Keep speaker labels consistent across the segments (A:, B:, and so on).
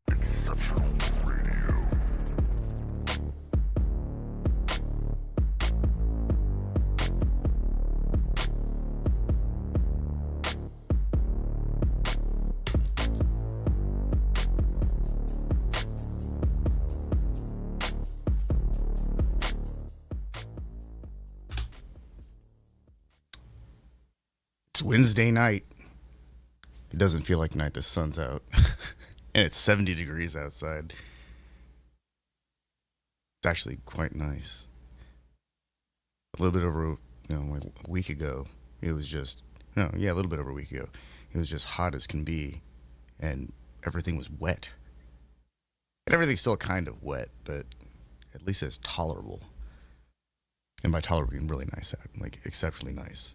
A: Exceptional Radio.
B: It's Wednesday night. It doesn't feel like night. The sun's out. And it's 70 degrees outside. It's actually quite nice. A little bit over, like a week ago, it was just, a little bit over a week ago, it was just hot as can be, and everything was wet. And everything's still kind of wet, but at least it's tolerable. And by tolerable, I mean really nice out, like exceptionally nice.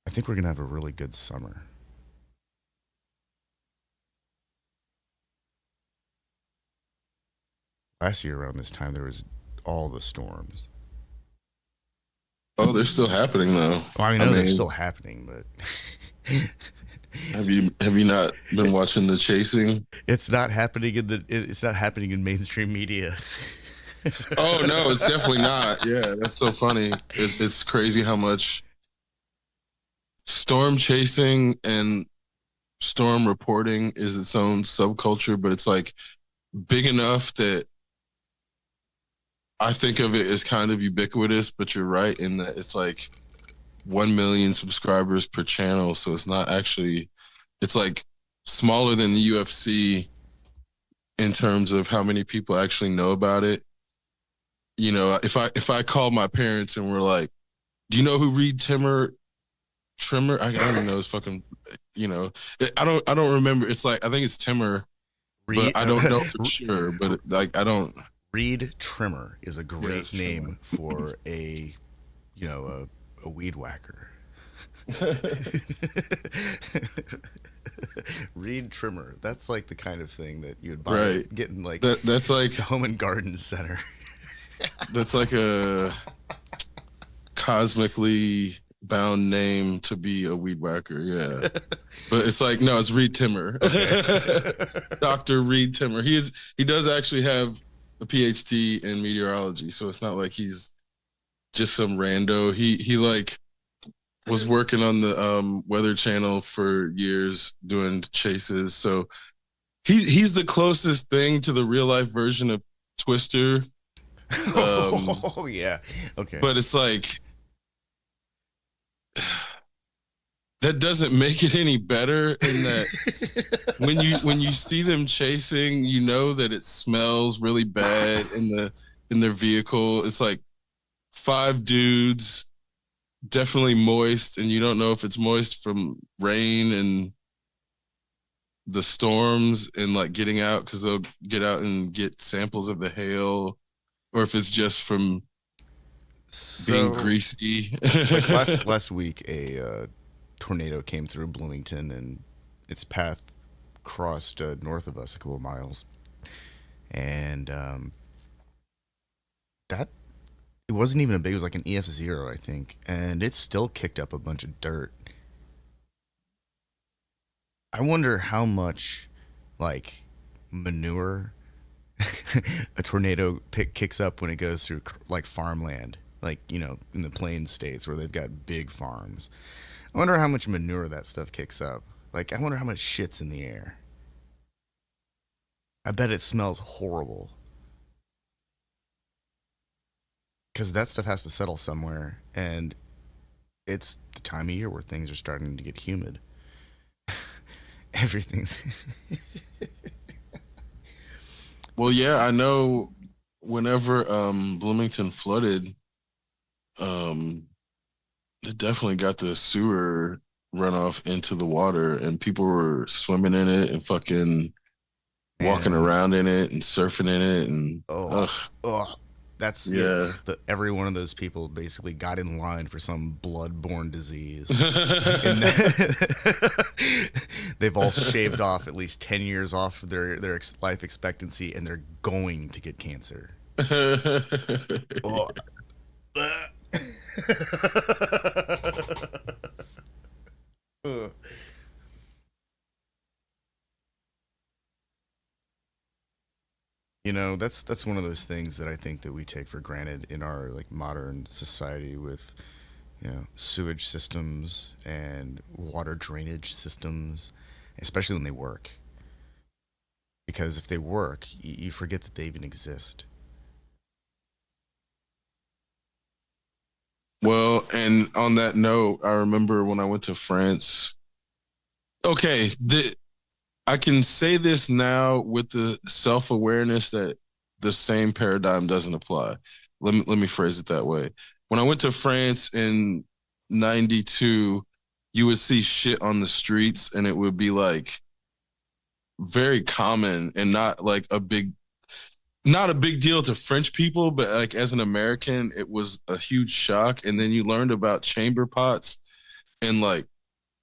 B: I think we're going to have a really good summer. Last year around this time, there was all the storms.
C: Oh, they're still happening though.
B: Well, I mean, they're still happening, but
C: have you not been watching the chasing?
B: It's not happening in mainstream media.
C: Oh no, it's definitely not. Yeah, that's so funny. It's crazy how much storm chasing and storm reporting is its own subculture, but it's like big enough that I think of it as kind of ubiquitous, but you're right in that it's like 1 million subscribers per channel. So it's not actually, it's like smaller than the UFC in terms of how many people actually know about it. You know, if I call my parents and we're like, do you know who Reed Trimmer? I don't even know his fucking, I don't remember. It's like, I think it's Timmer, but I don't know for sure, but I don't.
B: Reed Trimmer is a great name for a weed whacker. Reed Trimmer. That's like the kind of thing that you'd buy getting like
C: that's like
B: Home and Garden Center.
C: That's like a cosmically bound name to be a weed whacker, yeah. But it's like, no, it's Reed Timmer. Okay. Dr. Reed Timmer. He does actually have a PhD in meteorology, so it's not like he's just some rando. He like was working on the Weather Channel for years doing chases. So he's the closest thing to the real life version of Twister.
B: Oh yeah. Okay.
C: But it's like that doesn't make it any better in that when you see them chasing, you know that it smells really bad in their vehicle. It's like 5 dudes, definitely moist, and you don't know if it's moist from rain and the storms and like getting out because they'll get out and get samples of the hail, or if it's just from being greasy.
B: Like last week, a tornado came through Bloomington and its path crossed north of us a couple of miles, and that it wasn't even a big. It was like an EF0, I think, and it still kicked up a bunch of dirt. I wonder how much, like, manure a tornado kicks up when it goes through like farmland, like in the plain states where they've got big farms. I wonder how much manure that stuff kicks up. Like, I wonder how much shit's in the air. I bet it smells horrible because that stuff has to settle somewhere, and it's the time of year where things are starting to get humid. Everything's
C: Well, yeah, I know whenever Bloomington flooded, um it definitely got the sewer runoff into the water and people were swimming in it and fucking walking
B: and
C: around in it and surfing in it and
B: oh,
C: ugh,
B: oh, that's yeah.
C: yeah.
B: Every one of those people basically got in line for some blood-borne disease, and that, they've all shaved off at least 10 years off their life expectancy, and they're going to get cancer. Oh. That's one of those things that I think that we take for granted in our like modern society with sewage systems and water drainage systems, especially when they work. Because if they work, you forget that they even exist.
C: Well, and on that note, I remember when I went to France. Okay, I can say this now with the self-awareness that the same paradigm doesn't apply. Let me phrase it that way. When I went to France in 92, you would see shit on the streets and it would be like very common and not a big deal to French people, but like as an American, it was a huge shock. And then you learned about chamber pots and like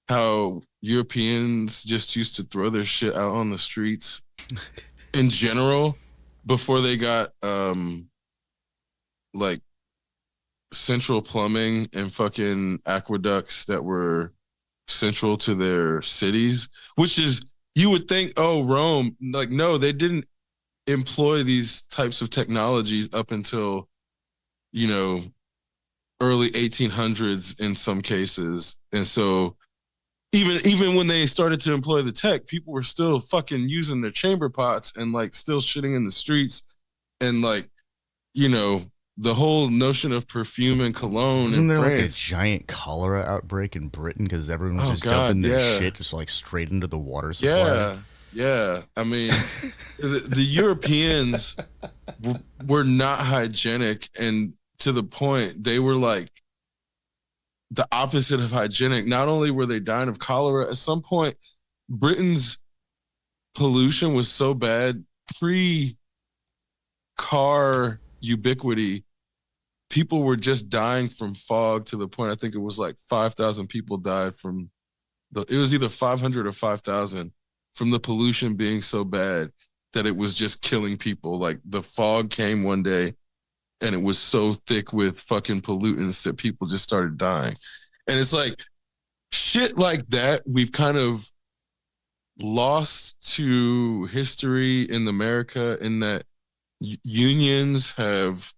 C: how Europeans just used to throw their shit out on the streets in general before they got like central plumbing and fucking aqueducts that were central to their cities, which is you would think, oh, Rome, like no, they didn't employ these types of technologies up until, you know, early 1800s in some cases. And so even when they started to employ the tech, people were still fucking using their chamber pots and like still shitting in the streets and like, you know, the whole notion of perfume and cologne
B: Wasn't
C: in
B: there like a
C: France.
B: giant cholera outbreak in Britain because everyone was
C: Oh
B: just dumping
C: God,
B: their
C: yeah.
B: shit just like straight into the water supply?
C: Yeah. Yeah. I mean, the Europeans were not hygienic and to the point they were like the opposite of hygienic. Not only were they dying of cholera, at some point, Britain's pollution was so bad pre car ubiquity, people were just dying from fog to the point I think it was like 5,000 people died from it was either 500 or 5,000 from the pollution being so bad that it was just killing people. Like the fog came one day and it was so thick with fucking pollutants that people just started dying. And it's like shit like that we've kind of lost to history in America in that unions have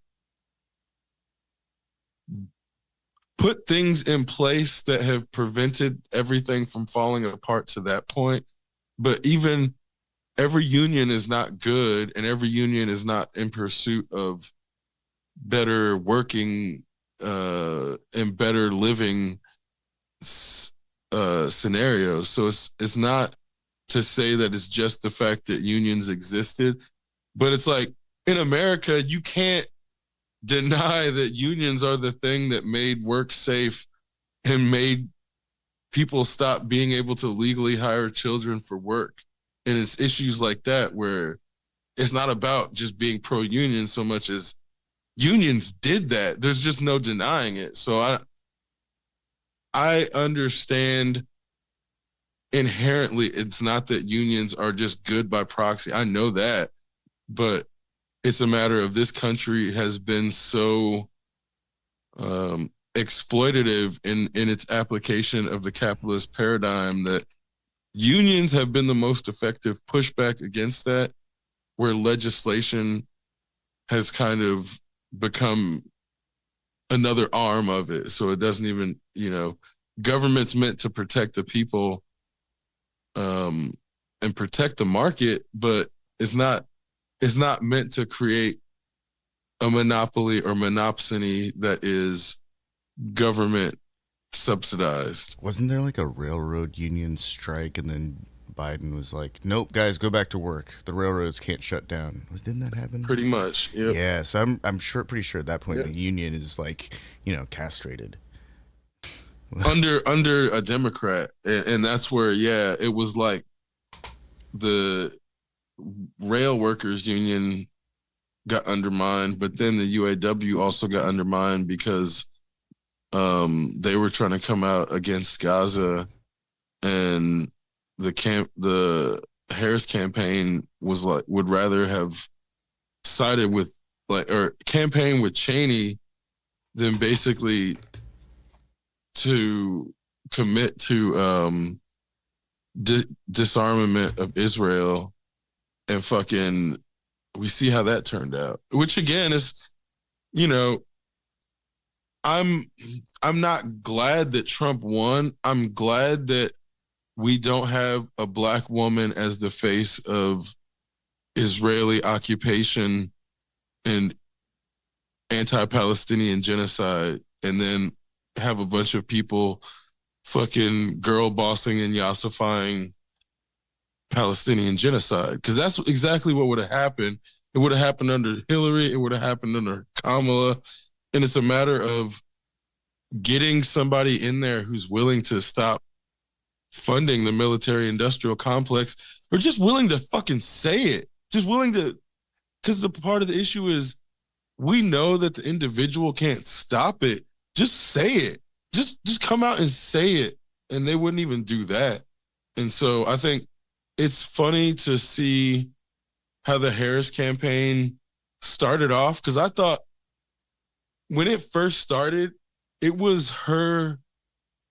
C: put things in place that have prevented everything from falling apart to that point. But even every union is not good and every union is not in pursuit of better working and better living scenarios. So it's not to say that it's just the fact that unions existed, but it's like in America, you can't deny that unions are the thing that made work safe and made people stop being able to legally hire children for work. And it's issues like that where it's not about just being pro union so much as unions did that. There's just no denying it. So I understand inherently, it's not that unions are just good by proxy. I know that, but it's a matter of this country has been so exploitative in its application of the capitalist paradigm that unions have been the most effective pushback against that, where legislation has kind of become another arm of it. So it doesn't even, government's meant to protect the people and protect the market, but it's not meant to create a monopoly or monopsony that is government subsidized.
B: Wasn't there like a railroad union strike, and then Biden was like, "Nope, guys, go back to work. The railroads can't shut down." Didn't that happen?
C: Pretty much. Yep.
B: Yeah, so I'm pretty sure at that point
C: Yep.
B: the union is like, castrated.
C: under a Democrat, and that's where it was like the rail workers union got undermined, but then the UAW also got undermined because they were trying to come out against Gaza, and the Harris campaign was like would rather have sided with or campaign with Cheney than basically to commit to disarmament of Israel, and fucking we see how that turned out, which again is, I'm not glad that Trump won. I'm glad that we don't have a black woman as the face of Israeli occupation and anti-Palestinian genocide, and then have a bunch of people fucking girl bossing and yassifying Palestinian genocide, because that's exactly what would have happened. It would have happened under Hillary. It would have happened under Kamala. And it's a matter of getting somebody in there who's willing to stop funding the military industrial complex, or just willing to fucking say it. Just willing to, because the part of the issue is we know that the individual can't stop it. Just say it. Just come out and say it. And they wouldn't even do that. And so I think it's funny to see how the Harris campaign started off, because I thought when it first started, it was her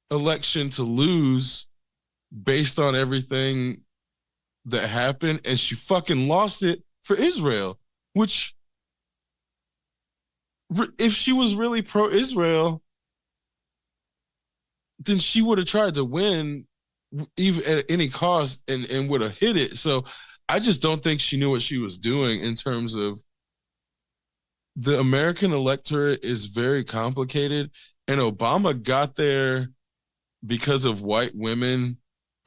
C: election to lose based on everything that happened, and she fucking lost it for Israel, which if she was really pro-Israel, then she would have tried to win even at any cost, and would have hit it. So I just don't think she knew what she was doing in terms of the American electorate is very complicated, and Obama got there because of white women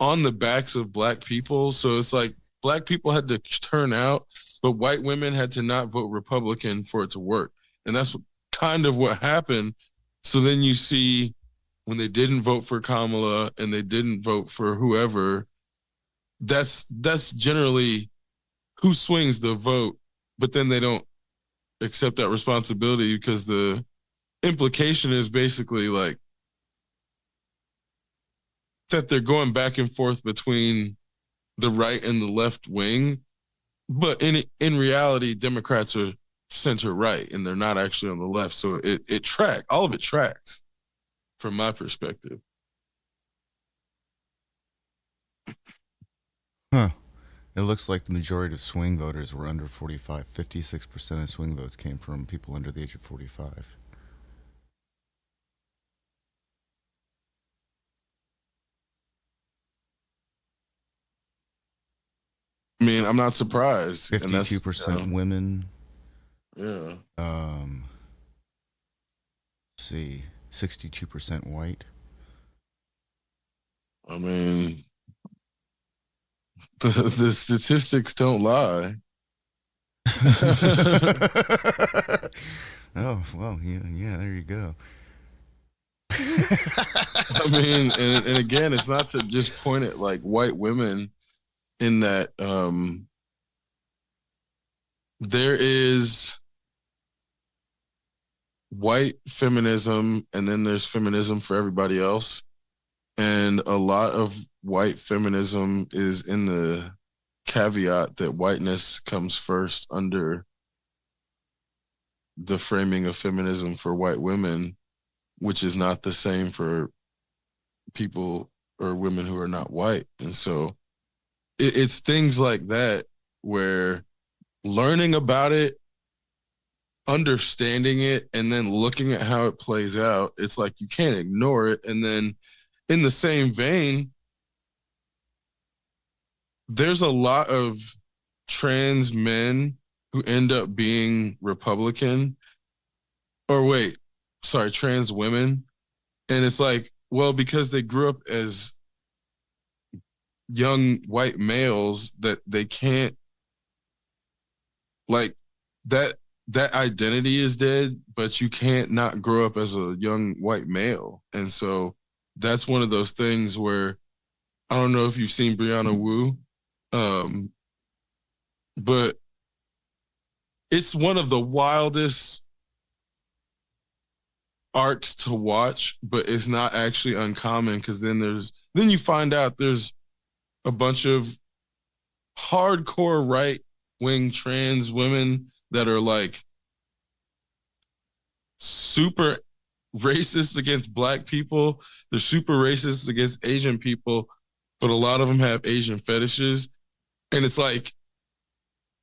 C: on the backs of black people. So it's like black people had to turn out, but white women had to not vote Republican for it to work. And that's kind of what happened. So then you see when they didn't vote for Kamala and they didn't vote for whoever, that's generally who swings the vote, but then they don't accept that responsibility, because the implication is basically like that they're going back and forth between the right and the left wing, but in reality, Democrats are center right and they're not actually on the left. So all of it tracks from my perspective.
B: Huh. It looks like the majority of swing voters were under 45. 56% of swing votes came from people under the age of 45.
C: I mean, I'm not surprised.
B: 52% women.
C: Yeah.
B: Let's see, 62% white.
C: I mean, the statistics don't lie.
B: Oh, well, yeah, there you go.
C: I mean, and again, it's not to just point at like white women, in that there is white feminism and then there's feminism for everybody else. And a lot of white feminism is in the caveat that whiteness comes first under the framing of feminism for white women, which is not the same for people or women who are not white. And so it's things like that where learning about it, understanding it, and then looking at how it plays out, it's like you can't ignore it. And then in the same vein, there's a lot of trans men who end up being Republican, or wait, sorry, trans women. And it's like, well, because they grew up as young white males that they can't, like, that identity is dead, but you can't not grow up as a young white male. And so that's one of those things where I don't know if you've seen Brianna Wu, um, but it's one of the wildest arcs to watch, but it's not actually uncommon because then you find out there's a bunch of hardcore right wing trans women that are like super racist against black people. They're super racist against Asian people, but a lot of them have Asian fetishes. And it's like,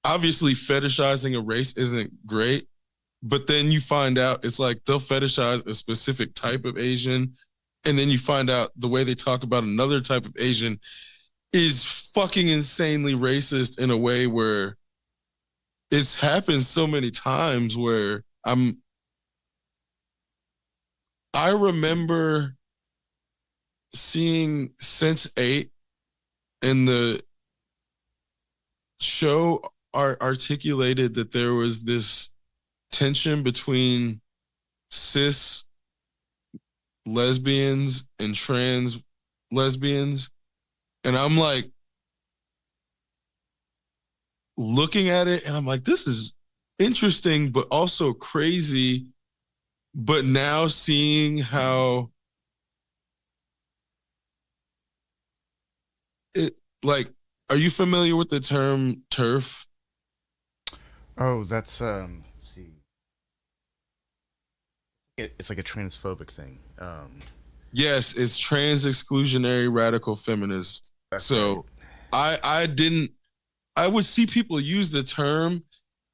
C: obviously, fetishizing a race isn't great, but then you find out it's like they'll fetishize a specific type of Asian. And then you find out the way they talk about another type of Asian is fucking insanely racist in a way where it's happened so many times where I remember seeing Sense8 and the show articulated that there was this tension between cis lesbians and trans lesbians. And I'm like looking at it and I'm like, this is interesting, but also crazy. But now seeing how it, like, are you familiar with the term turf?
B: Oh, that's let's see. It's like a transphobic thing.
C: Yes, it's trans exclusionary radical feminist.
B: That's right.
C: So I didn't, I would see people use the term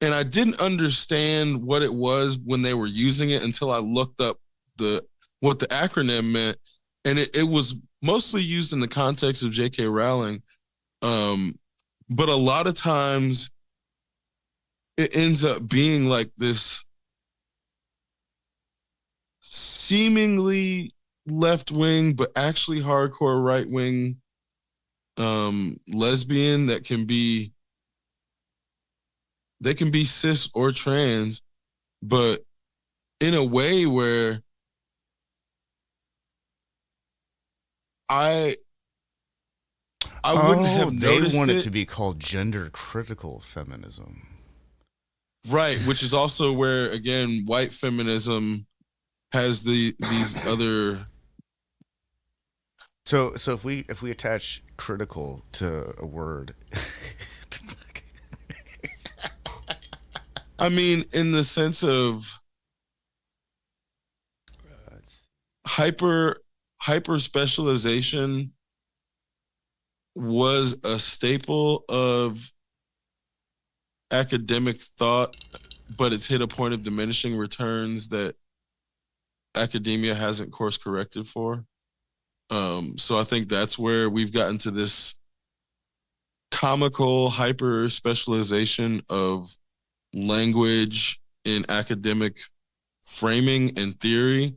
C: and I didn't understand what it was when they were using it until I looked up the what the acronym meant. And it was mostly used in the context of J.K. Rowling. Um, but a lot of times it ends up being like this seemingly left wing, but actually hardcore right wing lesbian that can be, they can be cis or trans, but in a way where I I wouldn't
B: Oh,
C: have
B: they
C: noticed
B: want it
C: it.
B: to be called gender critical feminism.
C: Right, which is also where again white feminism has these other.
B: So if we attach critical to a word,
C: I mean, in the sense of
B: it's-
C: hyper hyper specialization was a staple of academic thought, but it's hit a point of diminishing returns that academia hasn't course corrected for. So I think that's where we've gotten to this comical hyper specialization of language in academic framing and theory.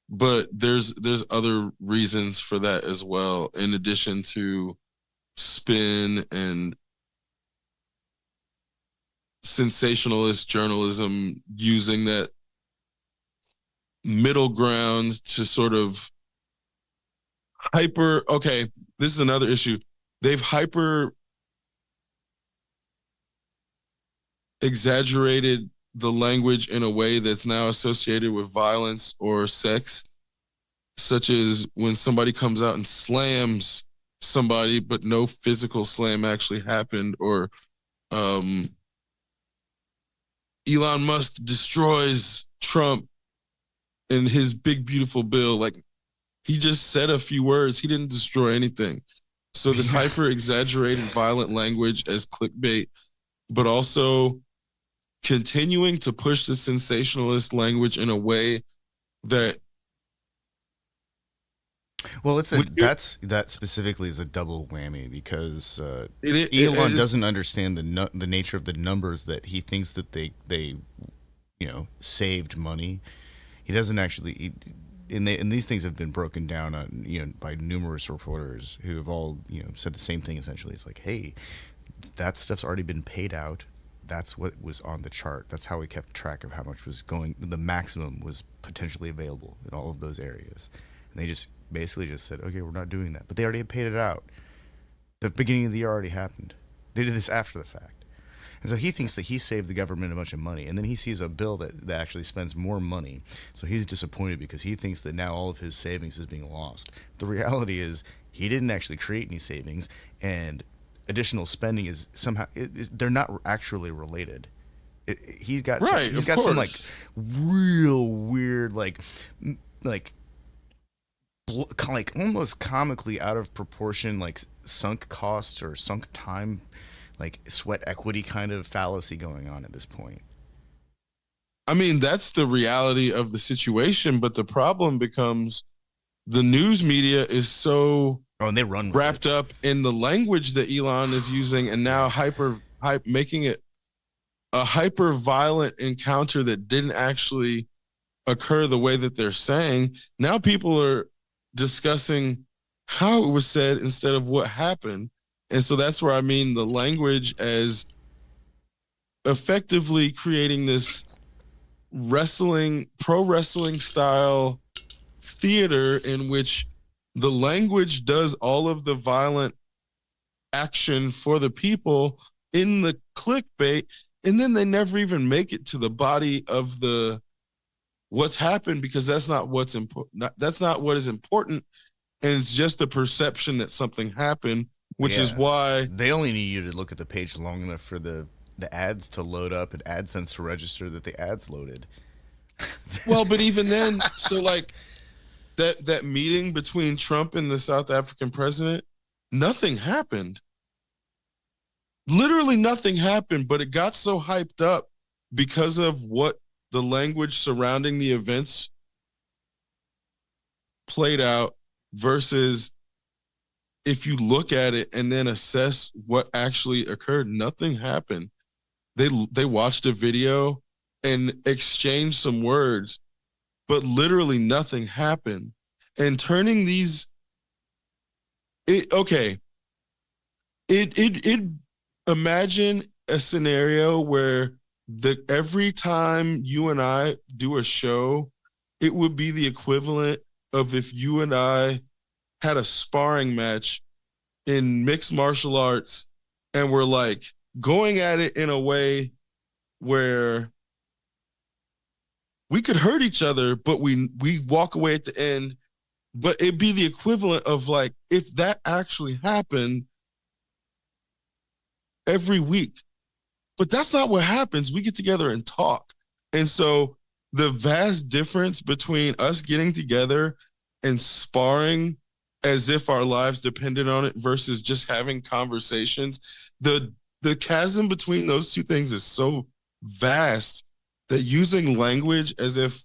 C: But there's other reasons for that as well, in addition to spin and sensationalist journalism using that middle ground to sort of hyper. Okay, this is another issue. They've hyper exaggerated the language in a way that's now associated with violence or sex. such as when somebody comes out and slams somebody, but no physical slam actually happened, or um, Elon Musk destroys Trump in his big beautiful bill. Like, he just said a few words. He didn't destroy anything. So this
B: Yeah.
C: hyper exaggerated violent language as clickbait, but also continuing to push the sensationalist language in a way that
B: Well,
C: when you
B: that specifically is a double whammy because
C: it
B: Elon
C: is
B: doesn't understand the nature of the numbers that he thinks that they saved money. He doesn't actually. And these things have been broken down on by numerous reporters who have all said the same thing essentially. It's like, hey, that stuff's already been paid out. That's what was on the chart. That's how we kept track of how much was going. The maximum was potentially available in all of those areas, and they just basically just said, okay, we're not doing that. But they already had paid it out. The beginning of the year already happened. They did this after the fact. And so he thinks that he saved the government a bunch of money. And then he sees a bill that actually spends more money. So he's disappointed because he thinks that now all of his savings is being lost. The reality is he didn't actually create any savings. And additional spending is somehow, they're not actually related.
C: right,
B: He's
C: of
B: got some like
C: course.
B: real weird like like almost comically out of proportion like sunk costs or sunk time, like sweat equity kind of fallacy going on at this point.
C: I mean, that's the reality of the situation, but the problem becomes the news media is so
B: Oh, and they run with it.
C: wrapped up in the language that Elon is using, and now
B: Yeah.
C: hype making it a hyper violent encounter that didn't actually occur the way that they're saying. Now people are discussing how it was said instead of what happened. And so that's where I mean the language as effectively creating this pro wrestling style theater in which the language does all of the violent action for the people in the clickbait, and then they never even make it to the body of the what's happened, because that's not what's important. That's not what is important, and it's just the perception that something happened, which is
B: Yeah.
C: why.
B: They only need you to look at the page long enough for the ads to load up and AdSense to register that the ads loaded.
C: Well, but even then, so like that meeting between Trump and the South African president, nothing happened. Literally nothing happened, but it got so hyped up because of what the language surrounding the events played out versus if you look at it and then assess what actually occurred, nothing happened. They watched a video and exchanged some words, but literally nothing happened. And turning these it okay, it imagine a scenario where the every time you and I do a show, it would be the equivalent of if you and I had a sparring match in mixed martial arts and we're like going at it in a way where we could hurt each other, but we walk away at the end. But it'd be the equivalent of like if that actually happened every week. But that's not what happens. We get together and talk. And so the vast difference between us getting together and sparring as if our lives depended on it versus just having conversations, the chasm between those two things is so vast that using language as if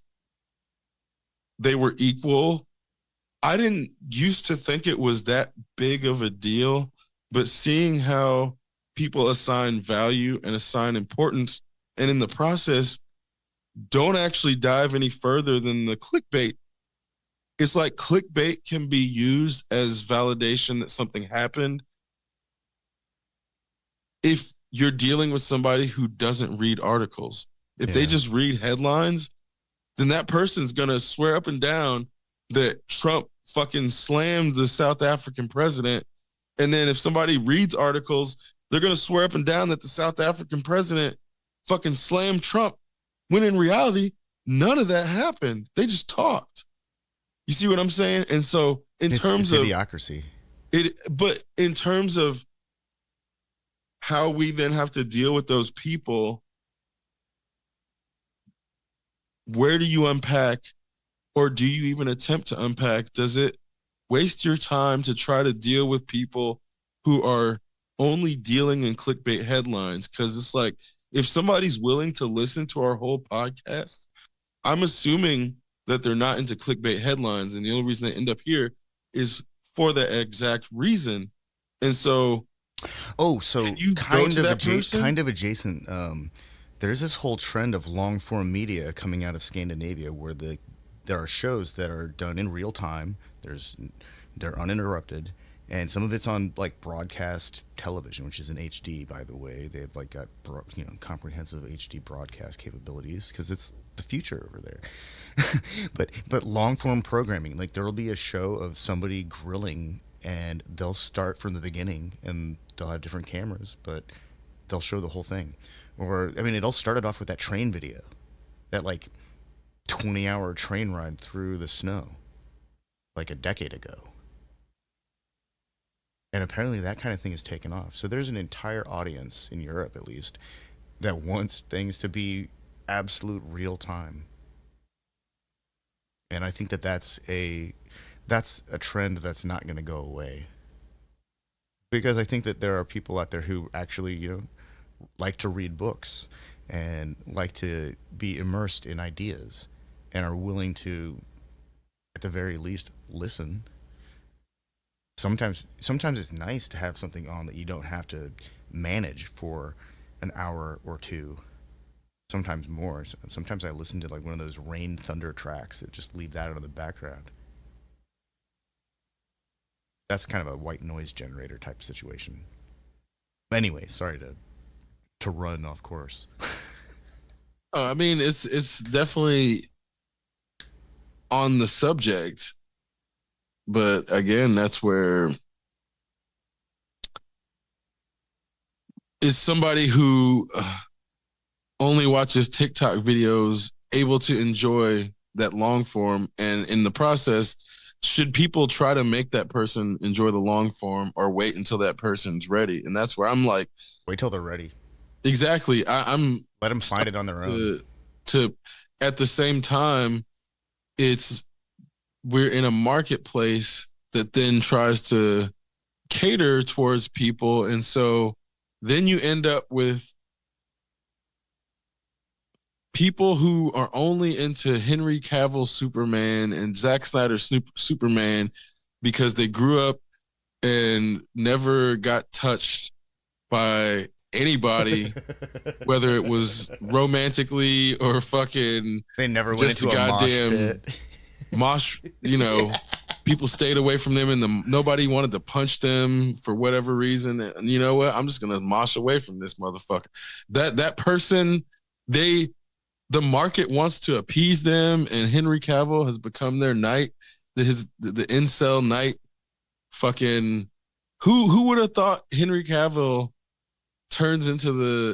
C: they were equal, I didn't used to think it was that big of a deal, but seeing how people assign value and assign importance, and in the process, don't actually dive any further than the clickbait. It's like clickbait can be used as validation that something happened if you're dealing with somebody who doesn't read articles. If they
B: Yeah.
C: just read headlines, then that person's going to swear up and down that Trump fucking slammed the South African president. And then if somebody reads articles, they're going to swear up and down that the South African president fucking slammed Trump. When in reality, none of that happened. They just talked. You see what I'm saying? And so in
B: It's
C: terms of
B: idiocracy.
C: it, but in terms of how we then have to deal with those people, where do you unpack, or do you even attempt to unpack? Does it waste your time to try to deal with people who are only dealing in clickbait headlines? Because it's like, if somebody's willing to listen to our whole podcast, I'm assuming that they're not into clickbait headlines. And the only reason they end up here is for the exact reason. And so,
B: Oh,
C: can
B: so
C: you go to that person?
B: kind of adjacent. There's this whole trend of long form media coming out of Scandinavia, where there are shows that are done in real time. They're uninterrupted, and some of it's on like broadcast television, which is in HD, by the way. They've like got comprehensive HD broadcast capabilities because it's the future over there. But long form programming, like there will be a show of somebody grilling, and they'll start from the beginning, and they'll have different cameras, but they'll show the whole thing. Or I mean, it all started off with that train video, that like 20-hour train ride through the snow, like a decade ago. And apparently that kind of thing is taken off. So there's an entire audience in Europe, at least, that wants things to be absolute real time. And I think that that's a trend that's not going to go away, because I think that there are people out there who actually, like to read books and like to be immersed in ideas and are willing to, at the very least, listen. Sometimes it's nice to have something on that you don't have to manage for an hour or two. Sometimes more. Sometimes I listen to like one of those rain thunder tracks that just leave that out in the background. That's kind of a white noise generator type of situation. Anyway, sorry to run off course.
C: I mean, it's definitely on the subject, but again, that's where is somebody who only watches TikTok videos able to enjoy that long form, and in the process, should people try to make that person enjoy the long form or wait until that person's ready? And that's where I'm like,
B: Wait till they're ready.
C: exactly. I'm
B: Let them find it on their own.
C: to at the same time, it's we're in a marketplace that then tries to cater towards people, and so then you end up with people who are only into Henry Cavill Superman and Zack Snyder Superman because they grew up and never got touched by anybody, whether it was romantically or fucking
B: They never went
C: just a
B: into a mosh
C: goddamn
B: pit.
C: mosh, people stayed away from them, and nobody wanted to punch them for whatever reason. And you know what? I'm just gonna mosh away from this motherfucker. That person, they the market wants to appease them, and Henry Cavill has become their knight. The incel knight. Fucking who would have thought Henry Cavill turns into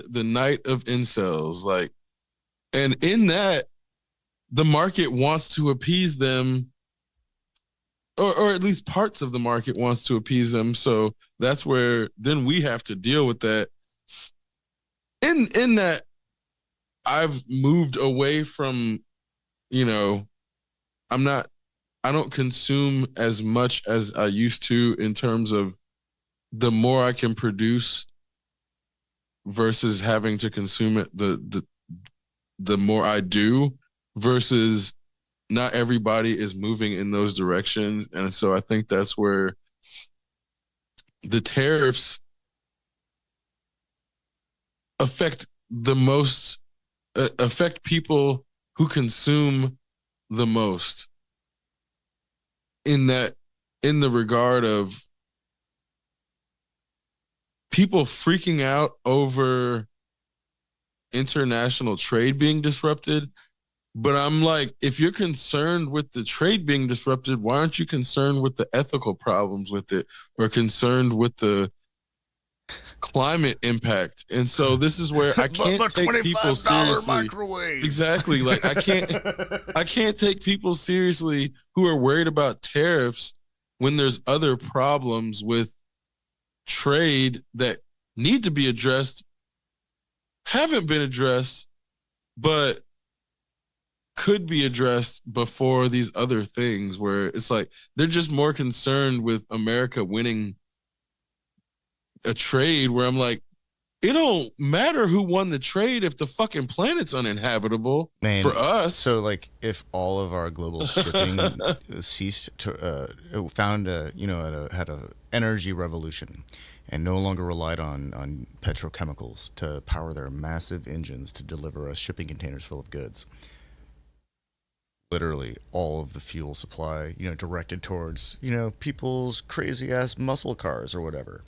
C: the knight of incels? Like, and in that, the market wants to appease them, or at least parts of the market wants to appease them. So that's where then we have to deal with that. In that, I've moved away from, I'm not, I don't consume as much as I used to, in terms of the more I can produce versus having to consume it, the more I do, versus not everybody is moving in those directions. And so I think that's where the tariffs affect the most, affect people who consume the most, in that, in the regard of people freaking out over international trade being disrupted. But I'm like, if you're concerned with the trade being disrupted, why aren't you concerned with the ethical problems with it, or concerned with the climate impact. And so this is where I
B: But
C: can't
B: the
C: take people
B: $25
C: seriously.
B: microwave.
C: Exactly. Like I can't take people seriously who are worried about tariffs when there's other problems with trade that need to be addressed, haven't been addressed, but could be addressed before these other things where it's like they're just more concerned with America winning a trade where I'm like, it don't matter who won the trade if the fucking planet's uninhabitable for
B: Man, so
C: us.
B: like if all of our global shipping ceased to found a had a energy revolution and no longer relied on petrochemicals to power their massive engines to deliver us shipping containers full of goods. Literally all of the fuel supply, directed towards, people's crazy ass muscle cars or whatever.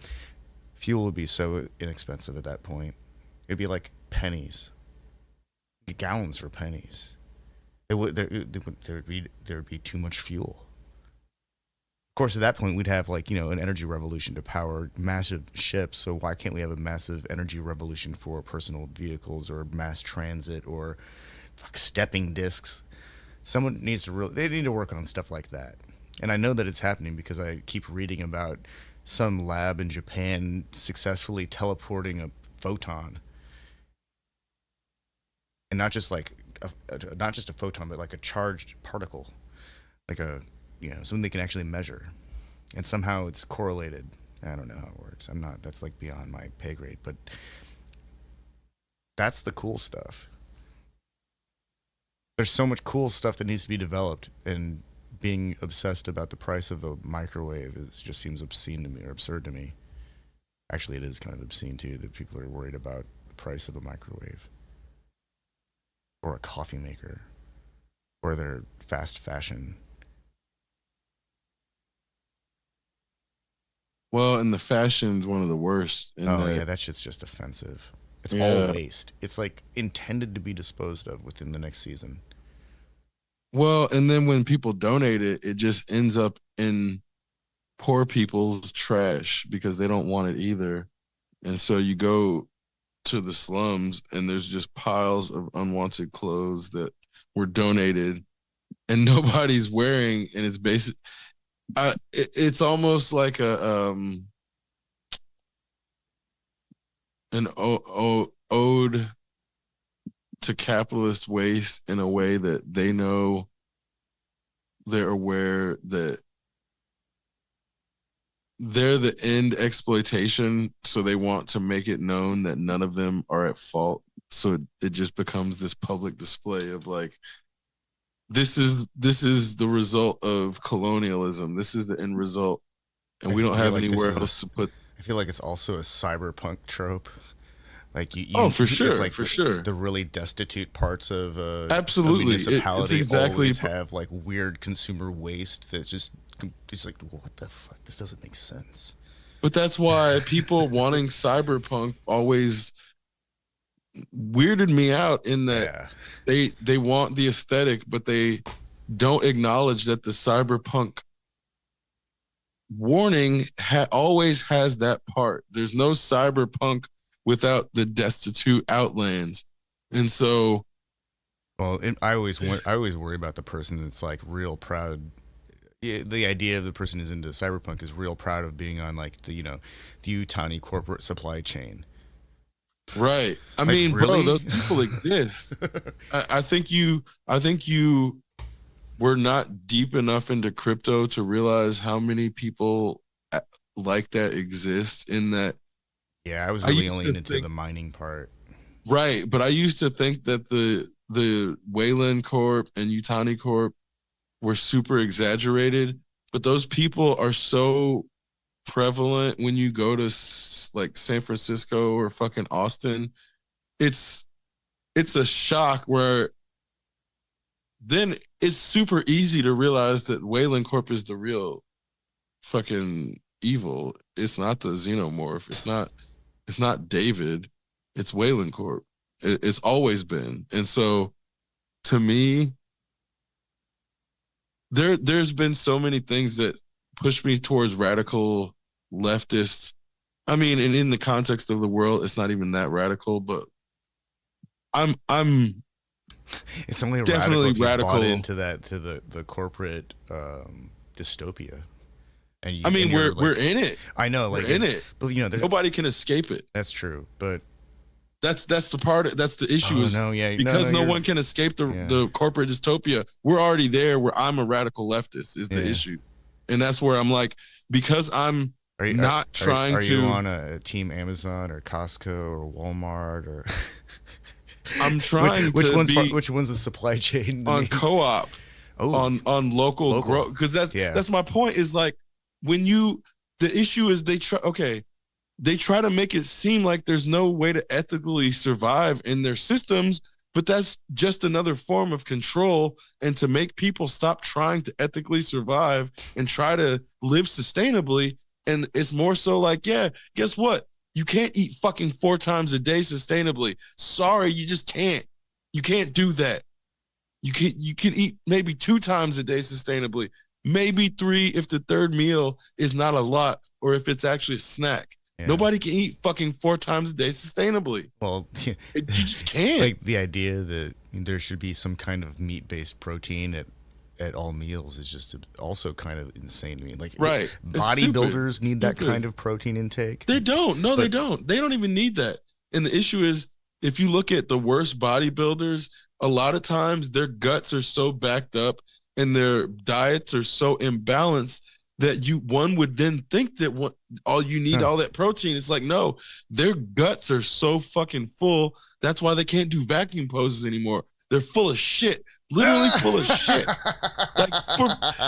B: Fuel would be so inexpensive at that point. It'd be like pennies, gallons for pennies. There would be too much fuel. Of course, at that point, we'd have like an energy revolution to power massive ships. So why can't we have a massive energy revolution for personal vehicles or mass transit or stepping discs? Someone needs to really they need to work on stuff like that. And I know that it's happening because I keep reading about some lab in Japan successfully teleporting a photon, and not just like not just a photon, but like a charged particle, like something they can actually measure, and somehow it's correlated. I don't know how it works. I'm not. That's like beyond my pay grade, but that's the cool stuff. There's so much cool stuff that needs to be developed, and being obsessed about the price of a microwave just seems obscene to me or absurd to me. Actually, it is kind of obscene too that people are worried about the price of a microwave or a coffee maker or their fast fashion.
C: Well, and the fashion's one of the worst in
B: Oh yeah,
C: that.
B: that shit's just offensive. It's all
C: Yeah.
B: waste. It's like intended to be disposed of within the next season.
C: Well, and then when people donate it, it just ends up in poor people's trash because they don't want it either. And so you go to the slums and there's just piles of unwanted clothes that were donated and nobody's wearing, and it's basic. It's almost like a an ode to capitalist waste in a way that they know, they're aware that they're the end exploitation, so they want to make it known that none of them are at fault. So it just becomes this public display of like, this is the result of colonialism. This is the end result, and
B: I
C: we don't
B: feel
C: have
B: like this
C: anywhere
B: is
C: else to put.
B: I feel like it's also a cyberpunk trope. Like
C: Oh, for
B: it's
C: sure,
B: like
C: for sure,
B: the really destitute parts of a
C: absolutely. It's
B: municipality
C: exactly.
B: always have like weird consumer waste that's just like what the fuck? This doesn't make sense.
C: But that's why people wanting cyberpunk always weirded me out in that
B: Yeah.
C: they want the aesthetic, but they don't acknowledge that the cyberpunk warning always has that part. There's no cyberpunk without the destitute outlands, and so
B: Well, I always worry about the person that's like real proud. Yeah, the idea of the person who's into cyberpunk is real proud of being on like the Utani corporate supply chain.
C: right. I
B: Like
C: mean, bro,
B: really?
C: those people exist. I think you were not deep enough into crypto to realize how many people like that exist. In that,
B: Yeah, I was
C: I
B: really
C: used
B: only
C: to
B: into
C: think
B: the mining part.
C: right, but I used to think that the Wayland Corp and Utani Corp were super exaggerated, but those people are so prevalent when you go to like San Francisco or fucking Austin. It's it's a shock where then it's super easy to realize that Wayland Corp is the real fucking evil. It's not the xenomorph. It's not David. It's Wayland Corp. It's always been. And so to me, there's been so many things that push me towards radical leftist I mean, and in the context of the world, it's not even that radical, but I'm
B: It's only radical
C: definitely
B: if you've bought
C: radical.
B: into that to the corporate dystopia, and
C: I mean,
B: you're
C: we're
B: like,
C: in it.
B: I know,
C: We're
B: like
C: in
B: if,
C: it.
B: but there's
C: Nobody can escape it.
B: that's true, but
C: That's the part. That's the issue
B: oh
C: is
B: no, yeah, no,
C: because no
B: you're
C: one can escape
B: yeah,
C: the corporate dystopia. We're already there. Where I'm a radical leftist is the
B: yeah.
C: issue, and that's where I'm like, because I'm
B: Are you
C: not trying
B: are you
C: to.
B: on a team Amazon or Costco or Walmart or
C: I'm trying to be
B: which one's the supply chain? The
C: on
B: main
C: co-op,
B: oh
C: on local
B: local,
C: growth, because
B: yeah,
C: that's my point. Is like when you the issue is they try. Okay, they try to make it seem like there's no way to ethically survive in their systems, but that's just another form of control. And to make people stop trying to ethically survive and try to live sustainably. And it's more so like, yeah, guess what? You can't eat fucking 4 times a day sustainably. Sorry, you just can't. You can't do that. You can eat maybe 2 times a day sustainably, maybe three if the third meal is not a lot or if it's actually a snack.
B: yeah.
C: Nobody can eat fucking 4 times a day sustainably.
B: Well,
C: You just can't.
B: like the idea that there should be some kind of meat-based protein at all meals is just also kind of insane to me. Like
C: Right. It's stupid.
B: bodybuilders need that
C: Stupid.
B: kind of protein intake,
C: They don't. No, they
B: but
C: don't. They don't even need that. And the issue is, if you look at the worst bodybuilders, a lot of times their guts are so backed up and their diets are so imbalanced that one would then think that all you need
B: huh.
C: all that protein. It's like, no, their guts are so fucking full. That's why they can't do vacuum poses anymore. They're full of shit, literally full of shit. Like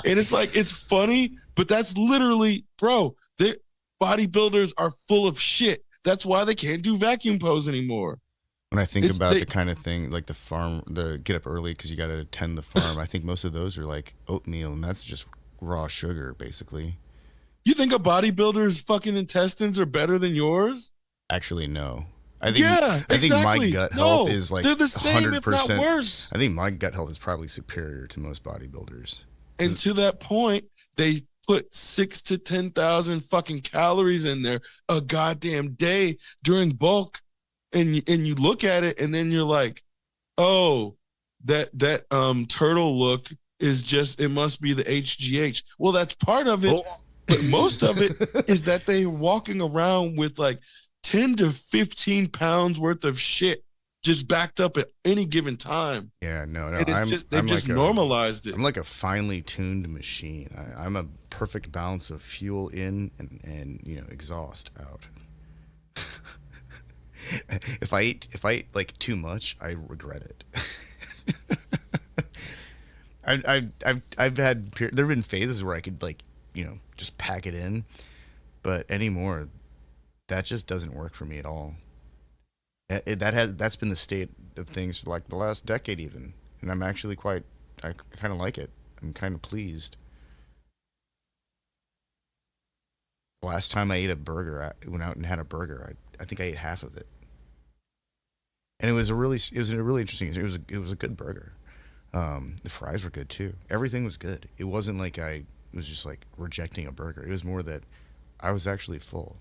C: and it's like it's funny, but that's literally, bro. They bodybuilders are full of shit. That's why they can't do vacuum pose anymore.
B: When I think
C: It's
B: about
C: they
B: the kind of thing like the get up early because you got to attend the farm, I think most of those are like oatmeal, and that's just raw sugar, basically.
C: You think a bodybuilder's fucking intestines are better than yours?
B: Actually, no.
C: Yeah,
B: I think my
C: exactly.
B: gut health
C: No,
B: is like
C: they're the same,
B: hundred
C: if not
B: percent.
C: worse.
B: I think my gut health is probably superior to most bodybuilders.
C: And to that point, they put 6 to 10,000 fucking calories in there a goddamn day during bulk, and you look at it, and then you're like, oh, that turtle look is just, it must be the HGH. Well, that's part of it,
B: Oh.
C: but most of it is that they're walking around with like 10 to 15 pounds worth of shit just backed up at any given time.
B: Yeah, no,
C: And it's they've just normalized it.
B: I'm like a finely tuned machine. I'm a perfect balance of fuel in and exhaust out. If I eat like too much, I regret it. I've had there've been phases where I could like just pack it in, but anymore that just doesn't work for me at all. That's been the state of things for like the last decade even, and I'm actually I kind of like it. I'm kind of pleased. Last time I ate a burger, I went out and had a burger. I think I ate half of it, and it was a really interesting. It was a good burger. The fries were good too. Everything was good. It wasn't like I was just like rejecting a burger. It was more that I was actually full.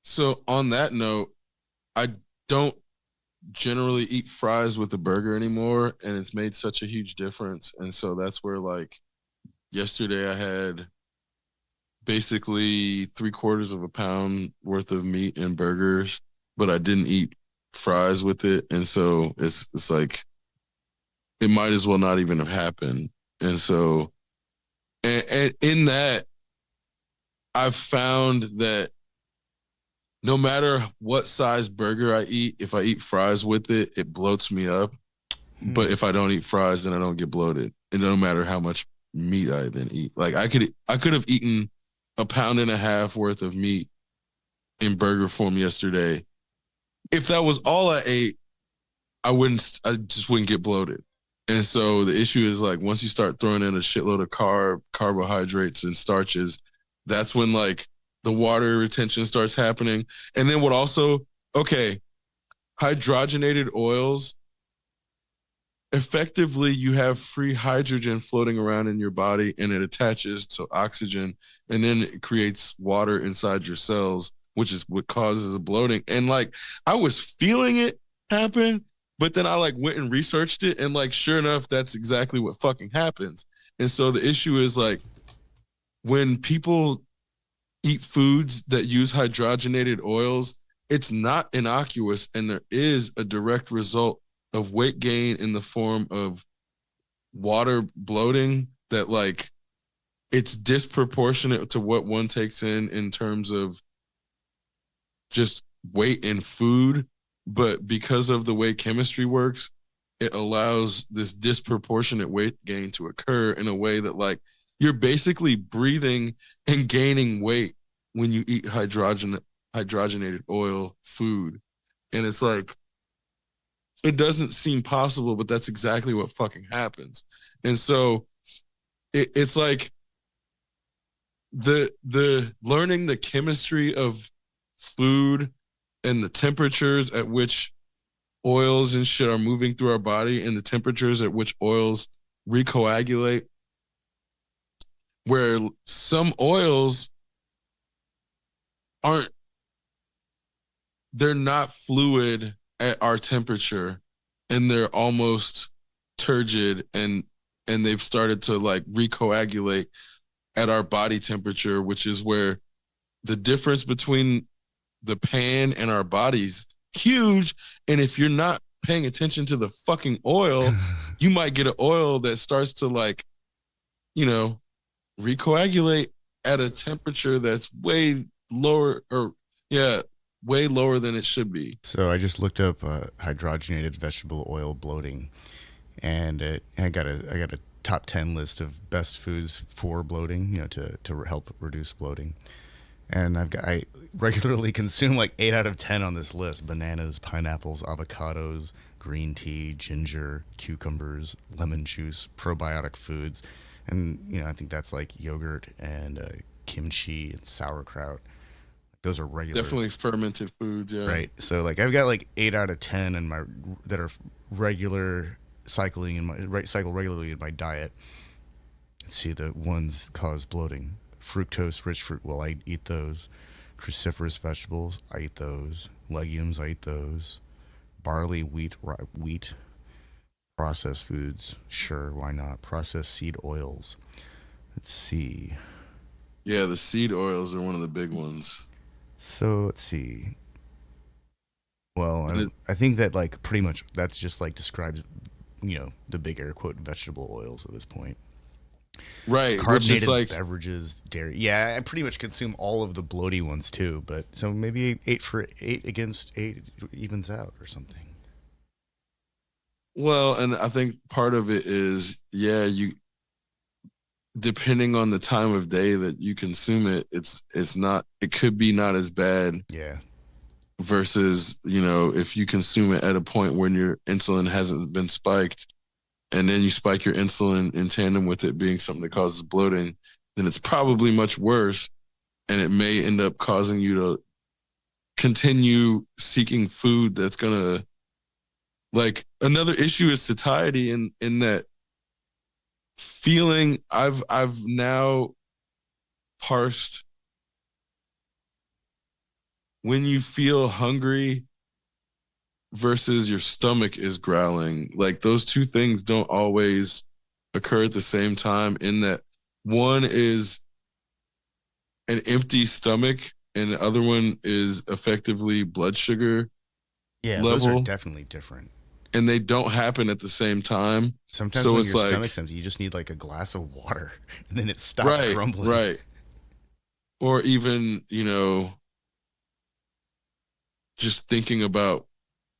C: So on that note, I don't generally eat fries with a burger anymore, and it's made such a huge difference. And so that's where, like, yesterday I had basically 3/4 of a pound worth of meat and burgers, but I didn't eat fries with it. And so it's like it might as well not even have happened. And so and in that, I've found that no matter what size burger I eat, if I eat fries with it, it bloats me up. But if I don't eat fries, then I don't get bloated. And no matter how much meat I then eat, like I could have eaten 1.5 pounds worth of meat in burger form yesterday. If that was all I ate, I just wouldn't get bloated. And so the issue is like once you start throwing in a shitload of carbohydrates and starches, that's when like the water retention starts happening. And then what also, okay, hydrogenated oils, effectively you have free hydrogen floating around in your body and it attaches to oxygen and then it creates water inside your cells which is what causes the bloating. And like I was feeling it happen, but then I like went and researched it, and like sure enough, that's exactly what fucking happens. And so the issue is like when people eat foods that use hydrogenated oils, it's not innocuous, and there is a direct result of weight gain in the form of water bloating that like it's disproportionate to what one takes in terms of just weight in food, but because of the way chemistry works, it allows this disproportionate weight gain to occur in a way that like you're basically breathing and gaining weight when you eat hydrogenated oil food. And it's like it doesn't seem possible, but that's exactly what fucking happens. And so it's like the learning the chemistry of food and the temperatures at which oils and shit are moving through our body and the temperatures at which oils recoagulate, where some oils aren't, they're not fluid at our temperature, and they're almost turgid, and they've started to like recoagulate at our body temperature, which is where the difference between the pan and our bodies huge. And if you're not paying attention to the fucking oil, you might get an oil that starts to like, you know, recoagulate at a temperature that's way lower, or yeah, way lower than it should be.
B: So I just looked up hydrogenated vegetable oil bloating, and I got a top 10 list of best foods for bloating, to help reduce bloating. And I regularly consume like 8 out of 10 on this list: bananas, pineapples, avocados, green tea, ginger, cucumbers, lemon juice, probiotic foods. And I think that's like yogurt and kimchi and sauerkraut. Those are regular.
C: Definitely fermented foods, yeah.
B: Right. So like I've got like 8 out of 10 in my that are regular cycling in my cycle regularly in my diet. Let's see, the ones cause bloating: fructose rich fruit. Well, I eat those. Cruciferous vegetables, I eat those. Legumes, I eat those. Barley, wheat. Processed foods, sure, why not? Processed seed oils. Let's see.
C: Yeah, the seed oils are one of the big ones.
B: So let's see. Well,
C: And it,
B: I think that like pretty much that's just like describes the big air quote vegetable oils at this point.
C: right, which is
B: Carbonated
C: like
B: beverages, dairy. Yeah, I pretty much consume all of the bloaty ones too. But so maybe 8 against 8 evens out or something.
C: well, and I think part of it is, yeah, you depending on the time of day that you consume it, it's not, it could be not as bad
B: Yeah.
C: versus, if you consume it at a point when your insulin hasn't been spiked, and then you spike your insulin in tandem with it being something that causes bloating, then it's probably much worse, and it may end up causing you to continue seeking food that's gonna, like, another issue is satiety, in that feeling. I've now parsed when you feel hungry versus your stomach is growling. Like those two things don't always occur at the same time, in that one is an empty stomach and the other one is effectively blood sugar
B: Yeah, those are
C: level,
B: definitely different.
C: and they don't happen at the same time.
B: Sometimes
C: So
B: when
C: it's
B: your
C: like,
B: stomach's empty, you just need like a glass of water, and then it stops
C: right,
B: grumbling.
C: right. Or even, just thinking about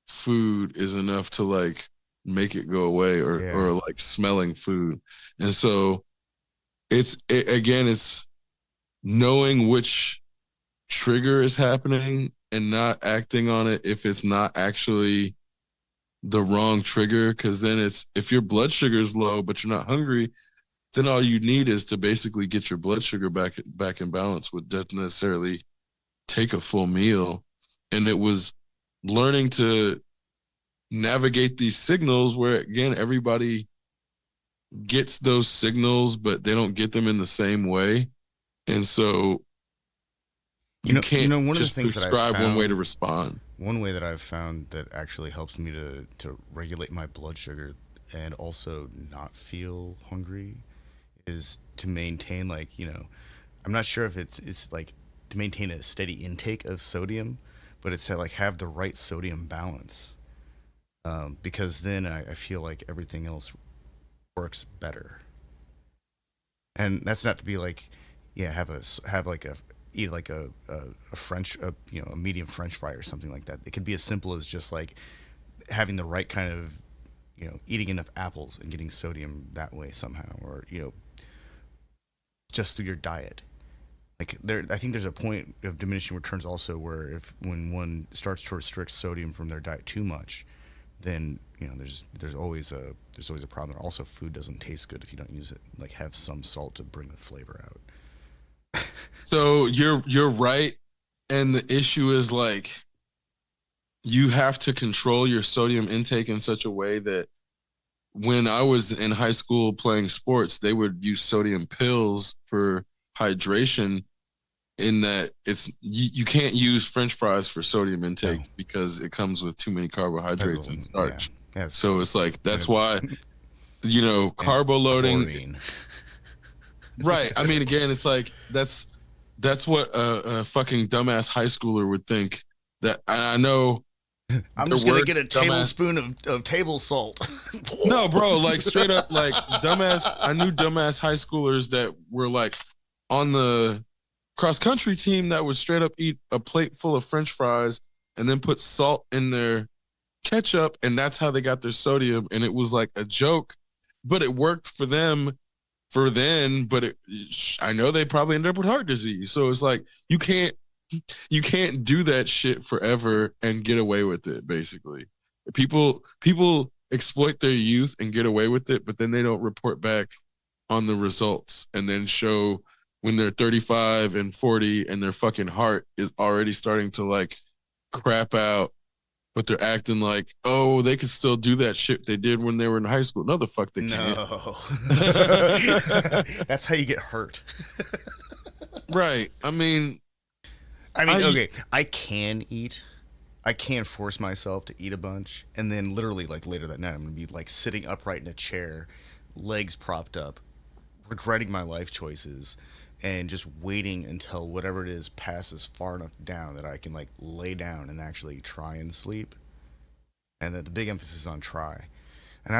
C: food is enough to like make it go away,
B: Yeah.
C: or like smelling food. And so again, it's knowing which trigger is happening and not acting on it if it's not actually the wrong trigger. Because then it's, if your blood sugar is low but you're not hungry, then all you need is to basically get your blood sugar back in balance, which doesn't necessarily take a full meal. And it was learning to navigate these signals where, again, everybody gets those signals but they don't get them in the same way. And so You can't
B: one of the
C: just
B: things that I've
C: prescribe one way to
B: found,
C: respond.
B: one way that I've found that actually helps me to regulate my blood sugar and also not feel hungry is to maintain, like, I'm not sure if it's like to maintain a steady intake of sodium, but it's to like have the right sodium balance. Because then I feel like everything else works better. And that's not to be like, yeah, have like a eat like a French, a medium French fry or something like that. It could be as simple as just like having the right kind of, eating enough apples and getting sodium that way somehow, or just through your diet. Like there, I think there's a point of diminishing returns also where if when one starts to restrict sodium from their diet too much, then there's always a problem. Also, food doesn't taste good if you don't use it. Like have some salt to bring the flavor out.
C: So you're right, and the issue is like you have to control your sodium intake in such a way that when I was in high school playing sports, they would use sodium pills for hydration. In that you can't use French fries for sodium
B: No,
C: intake because it comes with too many carbohydrates and
B: yeah,
C: starch.
B: yeah,
C: So it's like
B: and
C: that's
B: it's
C: why
B: and
C: carbo loading.
B: chlorine.
C: Right. I mean, again, it's like that's what a fucking dumbass high schooler would think. That I know
B: I'm
C: their
B: just gonna
C: word
B: get a
C: dumbass.
B: tablespoon of table salt.
C: No, bro, like straight up, like dumbass. I knew dumbass high schoolers that were like on the cross country team that would straight up eat a plate full of French fries and then put salt in their ketchup, and that's how they got their sodium. And it was like a joke, but it worked for them for then. But I know they probably ended up with heart disease. So it's like you can't do that shit forever and get away with it. Basically, people exploit their youth and get away with it, but then they don't report back on the results and then show when they're 35 and 40 and their fucking heart is already starting to like crap out, but they're acting like, oh, they could still do that shit they did when they were in high school. No, the fuck they can't.
B: No, that's how you get hurt.
C: Right. I mean,
B: I mean,
C: I
B: okay, I can eat. I can force myself to eat a bunch, and then literally, like later that night, I'm gonna be like sitting upright in a chair, legs propped up, regretting my life choices, and just waiting until whatever it is passes far enough down that I can like lay down and actually try and sleep. And that the big emphasis on try. And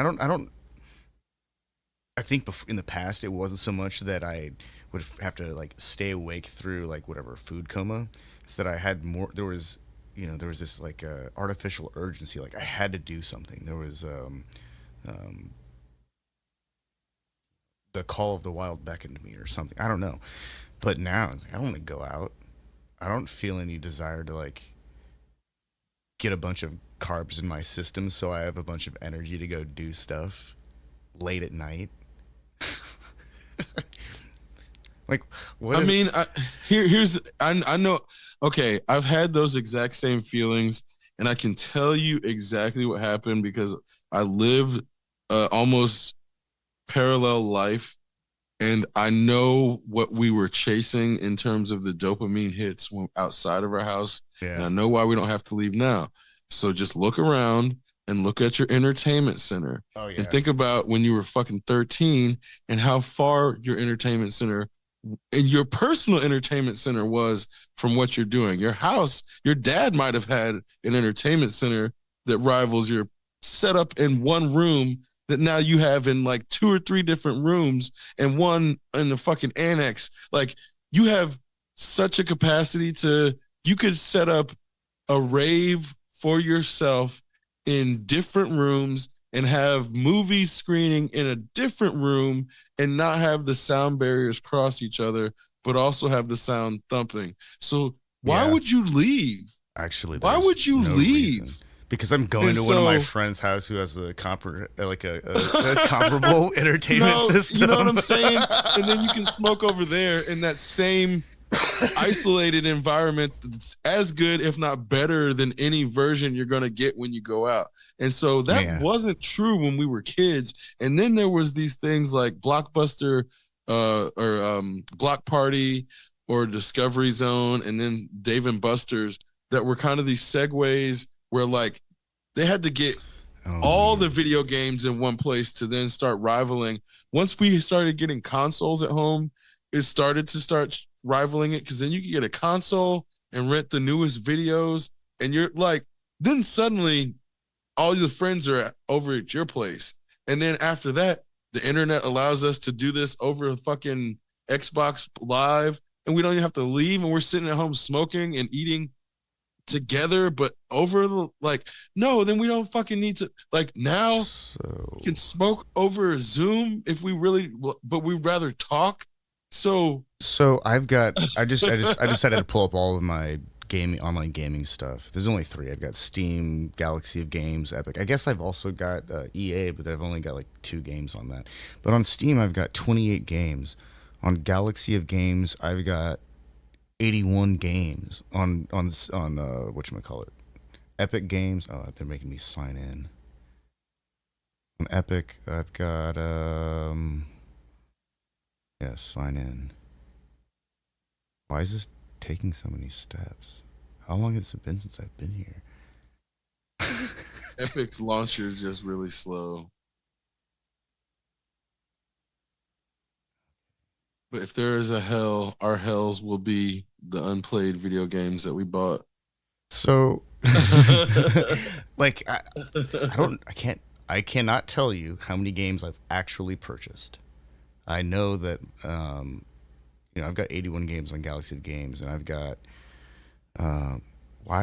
B: I think in the past it wasn't so much that I would have to like stay awake through like whatever food coma. It's that I had more. There was this like artificial urgency. Like I had to do something. There was um, the call of the wild beckoned me or something. I don't know. But now it's like, I don't want to go out. I don't feel any desire to like get a bunch of carbs in my system so I have a bunch of energy to go do stuff late at night. Like, what
C: I
B: is.
C: mean, I know. Okay, I've had those exact same feelings, and I can tell you exactly what happened because I lived almost parallel life, and I know what we were chasing in terms of the dopamine hits outside of our house, and
B: Yeah.
C: I know why we don't have to leave now. So just look around and look at your entertainment center,
B: Oh,
C: and
B: yeah.
C: think about when you were fucking 13 and how far your entertainment center and your personal entertainment center was from what you're doing. Your house, your dad might have had an entertainment center that rivals your setup in one room that now you have in like two or three different rooms and one in the fucking annex. Like you have such a capacity to, you could set up a rave for yourself in different rooms and have movies screening in a different room and not have the sound barriers cross each other, but also have the sound thumping. So why
B: Yeah.
C: would you leave?
B: Actually,
C: Why
B: there's
C: would you
B: no reason.
C: leave?
B: Because I'm going
C: And
B: to one of my
C: so,
B: friend's house who has a comparable entertainment
C: no, you know what
B: system.
C: I'm saying? And then you can smoke over there in that same isolated environment that's as good, if not better, than any version you're going to get when you go out. And so that
B: Yeah.
C: wasn't true when we were kids. And then there was these things like Blockbuster or Block Party or Discovery Zone, and then Dave and Buster's, that were kind of these segues where like they had to get
B: Oh
C: all
B: yeah.
C: the video games in one place to then start rivaling. Once we started getting consoles at home, it started to start rivaling it, because then you could get a console and rent the newest videos, and you're like, then suddenly all your friends are over at your place. And then after that, the internet allows us to do this over fucking Xbox Live, and we don't even have to leave, and we're sitting at home smoking and eating together, but over the like, no, then we don't fucking need to, like, now we
B: So
C: can smoke over Zoom if we really, but we'd rather talk. So
B: so I've got I decided to pull up all of my gaming online gaming stuff. There's only three. I've got Steam, Galaxy of Games, Epic. I guess I've also got EA, but I've only got like two games on that. But on Steam, I've got 28 games. On Galaxy of Games, I've got 81 games. On whatchamacallit, Epic Games. Oh, they're making me sign in. On Epic, I've got yeah, sign in. Why is this taking so many steps? How long has it been since I've been here?
C: Epic's launcher is just really slow. But if there is a hell, our hells will be the unplayed video games that we bought.
B: So, like, I cannot tell you how many games I've actually purchased. I know that, I've got 81 games on Galaxy of Games, and I've got, why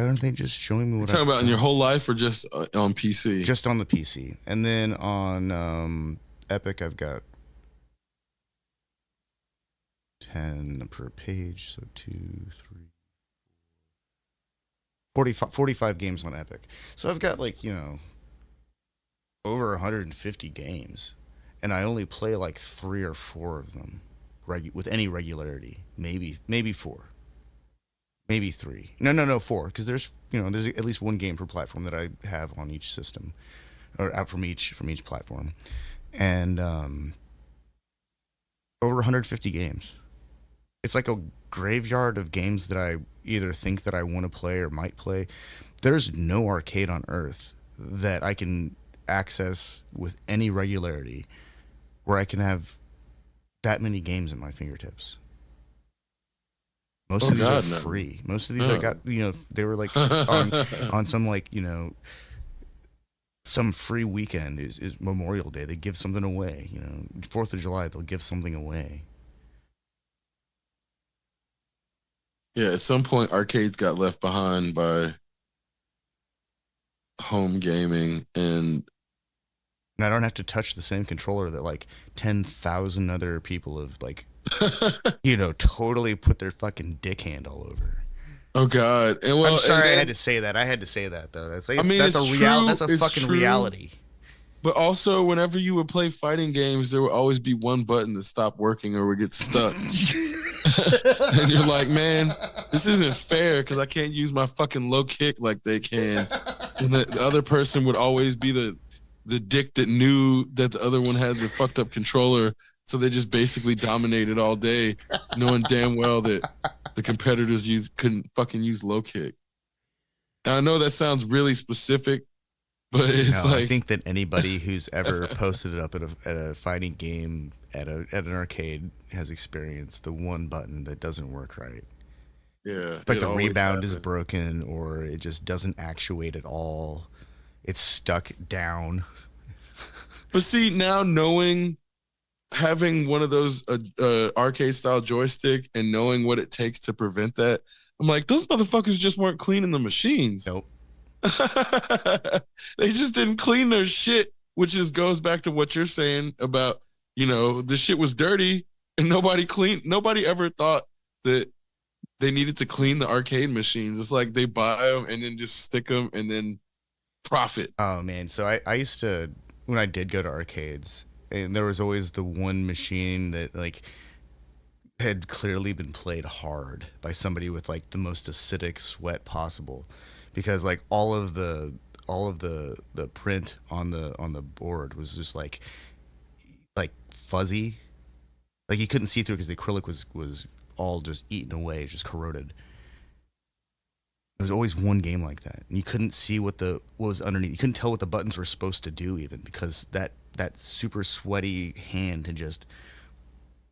B: aren't they just showing me
C: You're
B: what
C: talking
B: I've
C: about in your
B: got?
C: whole life or just on PC?
B: Just on the PC. And then on, Epic, I've got 10 per page, so 2, 3, 45 games on Epic. So I've got like, over 150 games, and I only play like 3 or 4 of them with any regularity. Maybe 4, maybe 3. No, 4, because there's at least one game per platform that I have on each system, or out from each platform, and over 150 games. It's like a graveyard of games that I either think that I want to play or might play. There's no arcade on earth that I can access with any regularity where I can have that many games at my fingertips. Most
C: Oh
B: of these are
C: God, no.
B: free. Most of these I got, they were like on some like, some free weekend is Memorial Day. They give something away, 4th of July, they'll give something away.
C: Yeah, at some point arcades got left behind by home gaming, and
B: And I don't have to touch the same controller that like 10,000 other people have like, totally put their fucking dick hand all over.
C: oh God. And
B: I'm
C: well, and
B: sorry I had
C: then
B: to say that. I had to say that though. That's like
C: I mean
B: that's a
C: it's
B: real
C: true,
B: that's a
C: it's
B: fucking
C: true.
B: reality.
C: But also, whenever you would play fighting games, there would always be one button that stopped working or would get stuck. And you're like, man, this isn't fair because I can't use my fucking low kick like they can. And the other person would always be the dick that knew that the other one had the fucked up controller. So they just basically dominated all day, knowing damn well that the competitors couldn't fucking use low kick. And I know that sounds really specific, but it's
B: No, I
C: like,
B: think that anybody who's ever posted it up at a fighting game at an arcade has experienced the one button that doesn't work right.
C: yeah,
B: Like
C: it
B: the
C: always
B: rebound is
C: happens.
B: broken or it just doesn't actuate at all. It's stuck down.
C: But see, now knowing, having one of those arcade style joystick and knowing what it takes to prevent that, I'm like, those motherfuckers just weren't cleaning the machines.
B: Nope.
C: They just didn't clean their shit, which just goes back to what you're saying about, the shit was dirty and nobody cleaned. Nobody ever thought that they needed to clean the arcade machines. It's like they buy them and then just stick them and then profit.
B: Oh man, so I used to, when I did go to arcades, and there was always the one machine that like had clearly been played hard by somebody with like the most acidic sweat possible, because like all of the print on the board was just like fuzzy, like you couldn't see through because the acrylic was all just eaten away, just corroded. There was always one game like that, and you couldn't see what was underneath. You couldn't tell what the buttons were supposed to do even because that super sweaty hand had just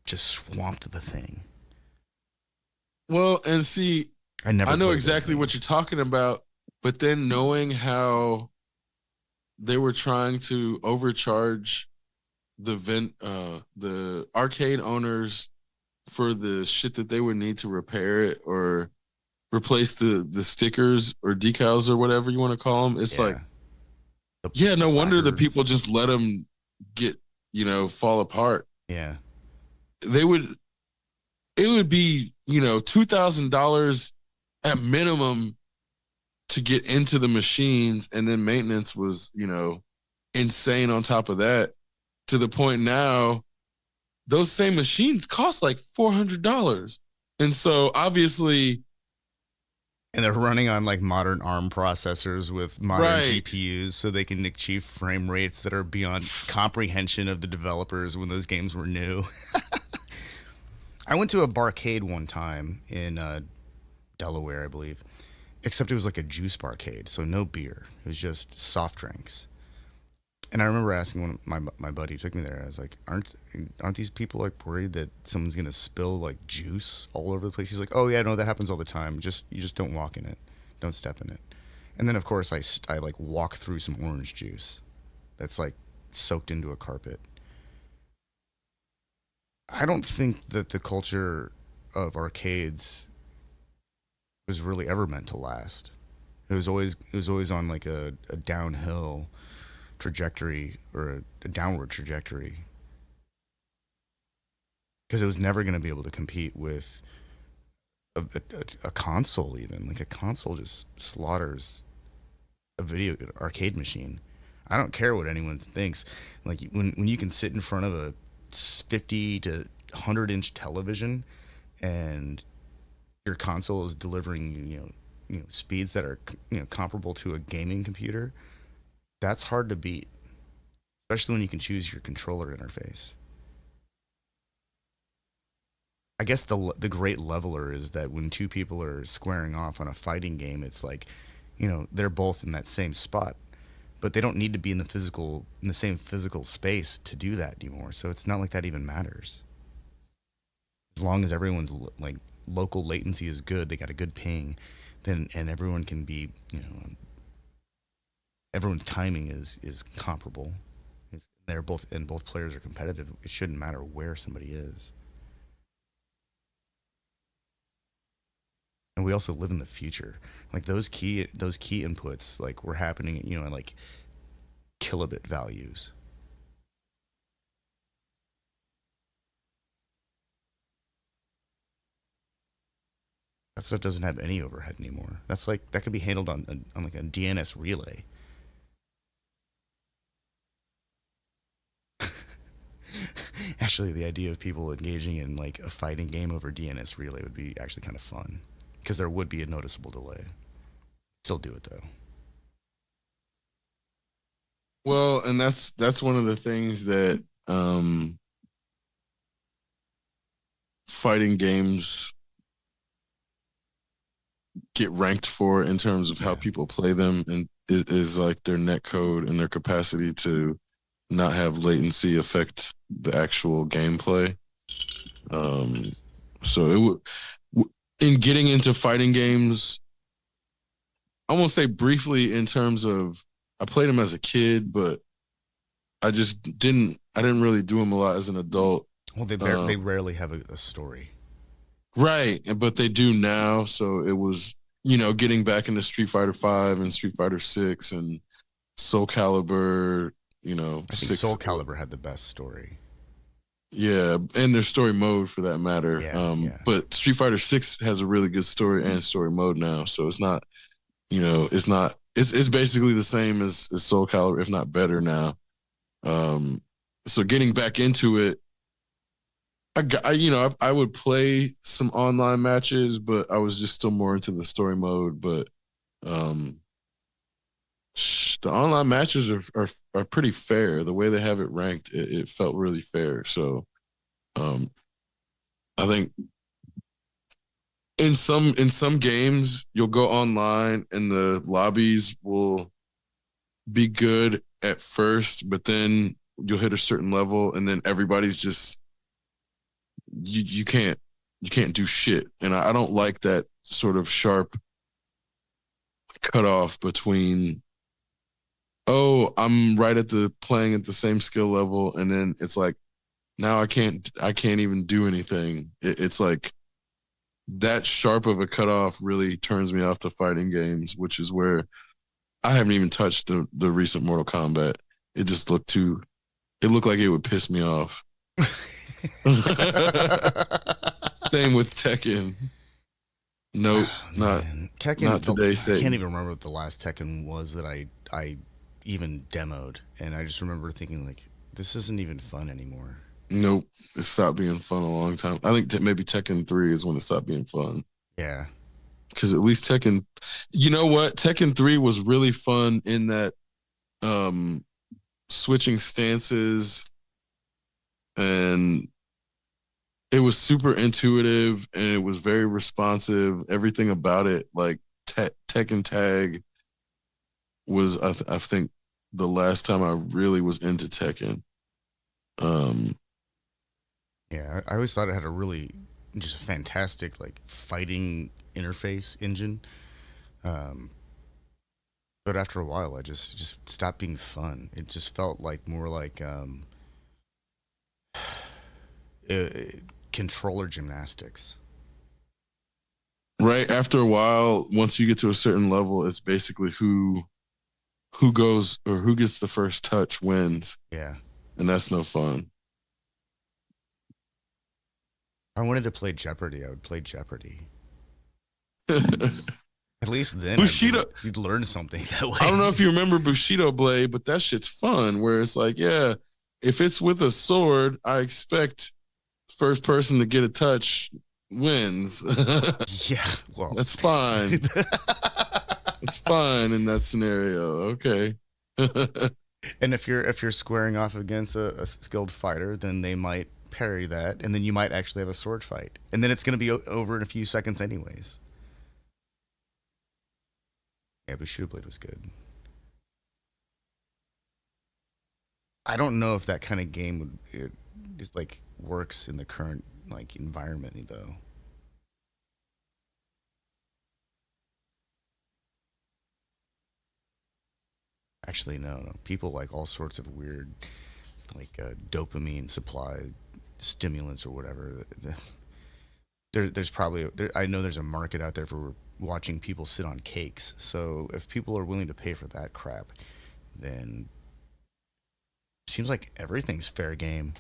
B: swamped the thing.
C: Well, and see,
B: I never
C: I know
B: played those
C: exactly what you're
B: games.
C: talking about, but then knowing how they were trying to overcharge the arcade owners for the shit that they would need to repair it or replace the stickers or decals or whatever you want to call them. It's like,
B: Yeah, the
C: yeah,
B: the
C: no wonder the people
B: placards.
C: just let them get, fall apart.
B: Yeah,
C: They would, it would be, $2,000 at minimum to get into the machines, and then maintenance was, insane on top of that. To the point now, those same machines cost like $400, and so obviously,
B: and they're running on like modern ARM processors with modern
C: right,
B: GPUs, so they can achieve frame rates that are beyond comprehension of the developers when those games were new. I went to a barcade one time in Delaware, I believe, except it was like a juice barcade, so no beer. It was just soft drinks. And I remember asking one of my buddy who took me there. I was like, "Aren't these people like worried that someone's gonna spill like juice all over the place?" He's like, "Oh yeah, no, that happens all the time. Just you just don't walk in it, don't step in it." And then of course I like walk through some orange juice that's like soaked into a carpet. I don't think that the culture of arcades was really ever meant to last. It was always on like a downhill trajectory or a downward trajectory because it was never going to be able to compete with a console. Even like a console just slaughters a video arcade machine. I don't care what anyone thinks. Like when you can sit in front of a 50 to 100-inch television and your console is delivering speeds that are comparable to a gaming computer, that's hard to beat, especially when you can choose your controller interface. I guess the great leveler is that when two people are squaring off on a fighting game, it's like, they're both in that same spot, but they don't need to be in the same physical space to do that anymore. So it's not like that even matters. As long as everyone's like local latency is good, they got a good ping, then and everyone can be, everyone's timing is comparable. They're both and both players are competitive. It shouldn't matter where somebody is. And we also live in the future. Like those key inputs like were happening, at like kilobit values. That stuff doesn't have any overhead anymore. That's like that could be handled on like a DNS relay. Actually, the idea of people engaging in like a fighting game over DNS relay would be actually kind of fun because there would be a noticeable delay. Still do it though.
C: well, and that's one of the things that fighting games get ranked for in terms of how
B: Yeah.
C: people play them, and is like their net code and their capacity to not have latency affect the actual gameplay. Um, so it would, in getting into fighting games, I won't say briefly in terms of I played them as a kid, but I didn't really do them a lot as an adult.
B: Well,
C: Um,
B: they rarely have a story.
C: right, but they do now. So it was, getting back into Street Fighter Five and Street Fighter Six and Soul Calibur,
B: I think
C: six.
B: Soul Calibur had the best story.
C: Yeah, and their story mode for that matter.
B: Yeah, yeah.
C: But Street Fighter Six has a really good story and story mode now, so it's not, it's not, it's basically the same as Soul Calibur, if not better now. Um, so getting back into it, I would play some online matches, but I was just still more into the story mode. But um, the online matches are pretty fair. The way they have it ranked, it felt really fair. So um, I think In some games, you'll go online and the lobbies will be good at first, but then you'll hit a certain level and then everybody's just you can't do shit. And I don't like that sort of sharp cutoff between, oh, I'm right at the playing at the same skill level, and then it's like now I can't even do anything. It's like that sharp of a cutoff really turns me off to fighting games, which is where I haven't even touched the recent Mortal Kombat. It just looked too. It looked like it would piss me off. Same with Tekken. Nope,
B: Oh
C: not
B: man,
C: not today,
B: I can't
C: Satan.
B: even remember what the last Tekken was that I even demoed, and I just remember thinking like, this isn't even fun anymore.
C: Nope, it stopped being fun a long time. I think maybe Tekken 3 is when it stopped being fun.
B: Yeah,
C: Because at least Tekken, you know what? Tekken 3 was really fun in that um switching stances, and it was super intuitive and it was very responsive. Everything about it, like Tekken Tag, was I think the last time I really was into Tekken. Um,
B: yeah. I always thought it had a really just a fantastic like fighting interface engine. Um, but after a while, I just stopped being fun. It just felt like more like uh, controller gymnastics.
C: right after a while, once you get to a certain level, it's basically who goes or who gets the first touch wins,
B: Yeah.
C: and that's no fun.
B: If I wanted to play Jeopardy, I would play Jeopardy. At least then
C: Bushido,
B: you'd learn something that
C: I don't know
B: way.
C: if you remember Bushido Blade, but that shit's fun. Where it's like, yeah, if it's with a sword, I expect first person to get a touch wins.
B: Yeah, well,
C: That's fine. It's fine in that scenario. Okay.
B: and if you're squaring off against a skilled fighter, then they might parry that, and then you might actually have a sword fight, and then it's going to be over in a few seconds, anyways. Yeah, Bushido Blade was good. I don't know if that kind of game would just like works in the current like environment though. Actually, no, no. People like all sorts of weird like dopamine supply stimulants or whatever. There's probably I know there's a market out there for watching people sit on cakes. So if people are willing to pay for that crap, then it seems like everything's fair game.